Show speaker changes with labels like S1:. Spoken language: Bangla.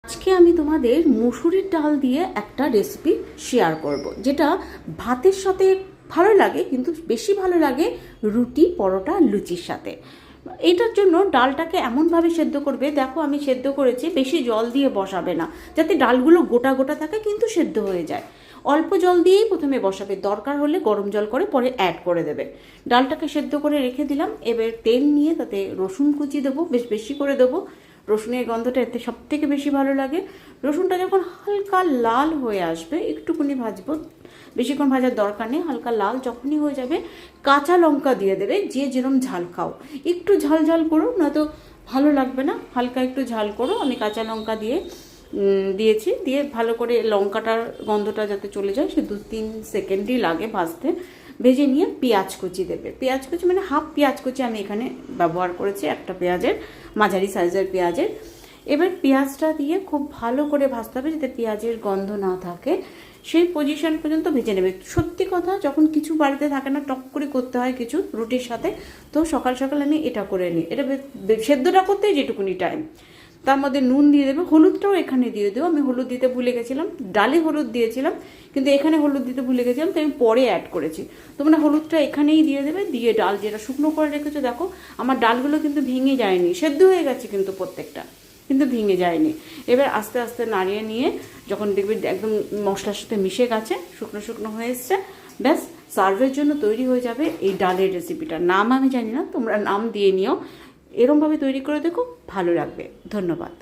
S1: আজকে আমি তোমাদের মুসুরির ডাল দিয়ে একটা রেসিপি শেয়ার করব, যেটা ভাতের সাথে ভালো লাগে, কিন্তু বেশি ভালো লাগে রুটি, পরোটা, লুচির সাথে। এটার জন্য ডালটাকে এমনভাবে সেদ্ধ করবে, দেখো আমি সেদ্ধ করেছি, বেশি জল দিয়ে বসাবে না, যাতে ডালগুলো গোটা গোটা থাকে কিন্তু সেদ্ধ হয়ে যায়। অল্প জল দিয়েই প্রথমে বসাবে, দরকার হলে গরম জল করে পরে অ্যাড করে দেবে। ডালটাকে সেদ্ধ করে রেখে দিলাম। এবার তেল নিয়ে তাতে রসুন কুচি দেবো, বেশ বেশি করে দেবো। রসুনের গন্ধটা এতে সব থেকে বেশি ভালো লাগে। রসুনটা যখন হালকা লাল হয়ে আসবে, একটুখানি ভাজবো, বেশিক্ষণ ভাজার দরকার নেই। হালকা লাল যখনই হয়ে যাবে, কাঁচা লঙ্কা দিয়ে দেবে। যে যেরম ঝাল খাও, একটু ঝাল ঝাল করো, নয়তো ভালো লাগবে না। হালকা একটু ঝাল করো। আমি কাঁচা লঙ্কা দিয়েছি, দিয়ে ভালো করে লঙ্কাটার গন্ধটা যাতে চলে যায়, সে 2-3 সেকেন্ডই লাগে ভাজতে। ভেজে নিয়ে পেঁয়াজ কুচি দেবে। পেঁয়াজ কুচি মানে হাফ পেঁয়াজ কুচি আমি এখানে ব্যবহার করেছি, একটা পেঁয়াজের, মাঝারি সাইজের পেঁয়াজের। এবার পেঁয়াজটা দিয়ে খুব ভালো করে ভাজতে হবে, যাতে পেঁয়াজের গন্ধ না থাকে। সেই পজিশন পর্যন্ত ভেজে নেবে। সত্যি কথা, যখন কিছু বাড়িতে থাকে না, টক করে করতে হয় কিছু রুটির সাথে, তো সকাল সকাল আমি এটা করে নিই। এটা সেদ্ধটা করতেই যেটুকুনি টাইম, তার মধ্যে নুন দিয়ে দেবে। হলুদটাও এখানে দিয়ে দেবো। আমি হলুদ দিতে ভুলে গেছিলাম, ডালে হলুদ দিয়েছিলাম, কিন্তু এখানে হলুদ দিতে ভুলে গেছিলাম, তো আমি পরে অ্যাড করেছি। তোমরা হলুদটা এখানেই দিয়ে দেবে। দিয়ে ডাল যেটা শুকনো করে রেখেছো, দেখো আমার ডালগুলো কিন্তু ভেঙে যায়নি, সেদ্ধ হয়ে গেছে কিন্তু প্রত্যেকটা, কিন্তু ভেঙে যায়নি। এবার আস্তে আস্তে নাড়িয়ে নিয়ে যখন দেখবে একদম মশলার সাথে মিশে গেছে, শুকনো শুকনো হয়ে এসছে, ব্যাস সার্ভের জন্য তৈরি হয়ে যাবে এই ডালের রেসিপিটা। নাম আমি জানি না, তোমরা নাম দিয়ে নিও। এরমভাবে তৈরি করে দেখো, ভালো লাগবে। ধন্যবাদ।